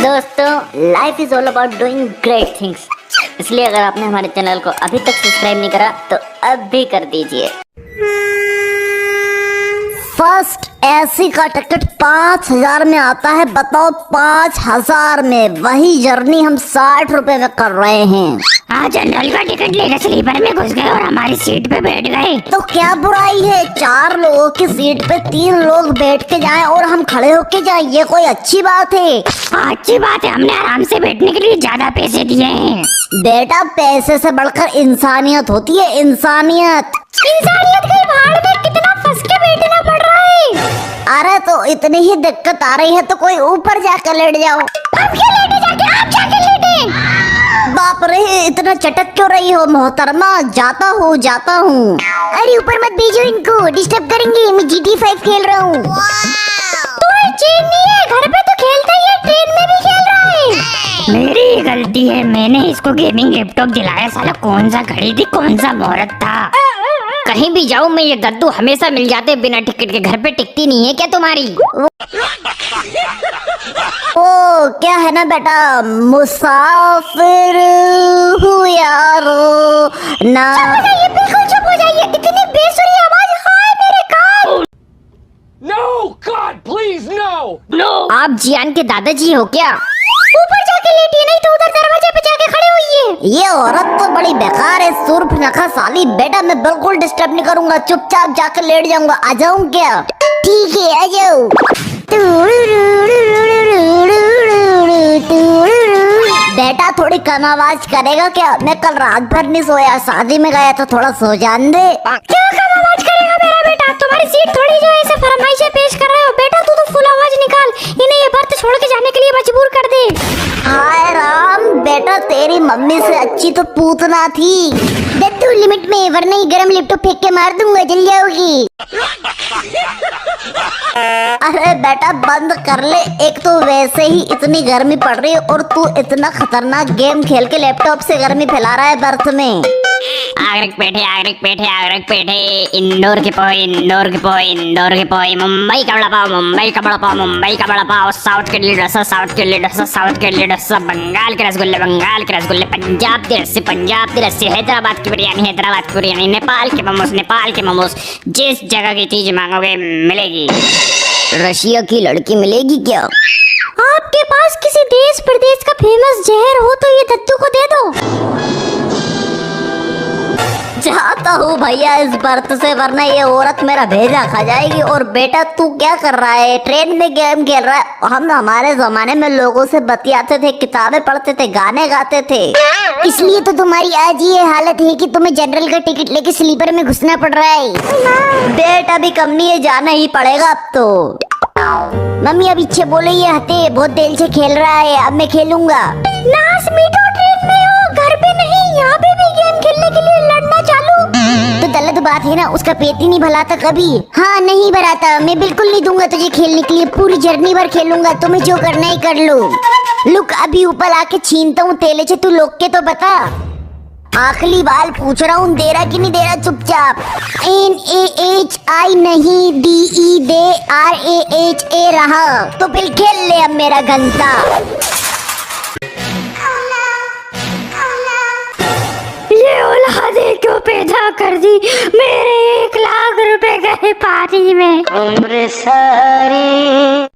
दोस्तों, life is all about doing great things. इसलिए अगर आपने हमारे चैनल को अभी तक सब्सक्राइब नहीं करा तो अब भी कर दीजिए। फर्स्ट एसी का टिकट 5,000 में आता है। बताओ, 5,000 में वही जर्नी हम 60 रुपए में कर रहे हैं। हाँ, जनरल का टिकट लेकर स्लीपर में घुस गए और हमारी सीट पे बैठ गए। तो क्या बुराई है, 4 लोगों की सीट पे 3 लोग बैठ के जाएं और हम खड़े होके जाएं, ये कोई अच्छी बात है? अच्छी बात है, हमने आराम से बैठने के लिए ज्यादा पैसे दिए हैं। बेटा, पैसे से बढ़कर इंसानियत होती है, इंसानियत। इंसानियत के भाड़ में कितना फंस के बैठना पड़ रहा है। अरे तो इतनी ही दिक्कत आ रही है तो कोई ऊपर जाकर लेट जाओ। हम क्यों लेटे जाके, आप जाके लेटे। बाप रे, इतना चटक क्यों रही हो मोहतरमा? जाता हूँ। अरे ऊपर मत भेजो इनको, डिस्टर्ब करेंगे। मैं GTA 5 खेल रहा हूँ। तुम्हें चैन नहीं है? घर पे तो खेलता ही है, ट्रेन में भी खेल रहा है। मेरी गलती है, मैंने इसको गेमिंग लैपटॉप दिलाया। साला कौन सा घड़ी थी, कौन सा मुहूर्त था। कहीं भी जाऊं मैं, ये दद्दू हमेशा मिल जाते बिना टिकट के। घर पे टिकती नहीं है क्या तुम्हारी? ओ क्या है ना बेटा, मुसाफिर हूँ यारो ना। ये बिल्कुल चुप हो जाइए, इतनी बेसुरी आवाज। हाय मेरे कान। No, God, please, no! No! आप जियान के दादाजी हो क्या? ऊपर जाके लेटिए, नहीं तो उधर दरवाजे पे जाके खड़े होइए। ये औरत तो बड़ी बेकार है, सुर्फ नखा साली। बेटा, मैं बिल्कुल डिस्टर्ब नहीं करूंगा, चुपचाप जाकर लेट जाऊंगा। आ जाऊं क्या? ठीक है, आ जाओ। बेटा, थोड़ी कम आवाज करेगा क्या? मैं कल रात भर नहीं सोया, शादी में गया था, थोड़ा सो जान दे। क्या कम आवाज करेगा मेरा बेटा? तुम्हारी सीट थोड़ी जो ऐसे फरमाइशें पेश कर रहे हो। बेटा, तू तो फुल आवाज निकाल, इन्हें ये बर्थ छोड़ के जाने के लिए मजबूर कर दे। हाय राम, बेटा तेरी मम्मी से अच्छी तो पूतना थी। दत्तू, लिमिट में, वरना ये गरम लैपटॉप फेंक के मार दूंगा, जल जाओगी। अरे बेटा, बंद कर ले। एक तो वैसे ही इतनी गर्मी पड़ रही है और तू इतना खतरनाक गेम खेल के लैपटॉप से गर्मी फैला रहा है बर्थ में। आगरक पेठे, इंदौर के पोई, मुंबई का बड़ा पाव, साउथ के लिए डोसा, बंगाल के रसगुल्ले, पंजाब की लस्सी, हैदराबाद की बिरयानी, नेपाल के मोमोज, जिस जगह की चीज मांगोगे मिलेगी। रशिया की लड़की मिलेगी क्या? आपके पास किसी देश प्रदेश का फेमस जहर हो तो ये दत्तू को दे दो। चाहता हूँ भैया इस बर्थ से, वरना ये औरत मेरा भेजा खा जाएगी। और बेटा, तू क्या कर रहा है? ट्रेन में गेम खेल रहा है? हम हमारे जमाने में लोगों से बतियाते थे, किताबें पढ़ते थे, गाने गाते थे। इसलिए तो तुम्हारी आज ये हालत है कि तुम्हें जनरल का टिकट लेके स्लीपर में घुसना पड़ रहा है। बेटा भी कम नहीं है, जाना ही पड़ेगा अब तो। मम्मी अब इच्छे बोले, ये हते बहुत देर से खेल रहा है, अब मैं खेलूंगा। नास मीठो, ट्रेन में हो, घर पे नहीं। यहाँ पे भी गेम खेलने के लिए लड़ना चालू। तो गलत बात है ना, उसका पेट ही नहीं भराता कभी। हाँ, नहीं भराता। मैं बिल्कुल नहीं दूंगा तुझे खेलने के लिए, पूरी जर्नी भर खेलूंगा। तुम्हें जो करना है कर लो। लुक, अभी ऊपर आके छीनता हूँ तेले से, तू लोग के तो बता। आखिरी बार पूछ रहा हूँ, दे रहा कि नहीं दे रहा? चुपचाप। NAHI नहीं, DE दे, RAHA रहा। तो फिर खेल ले अब मेरा घंटा। ये औलादे क्यों पैदा कर दी? मेरे 1 लाख रुपए गए पानी में। उम्र सारी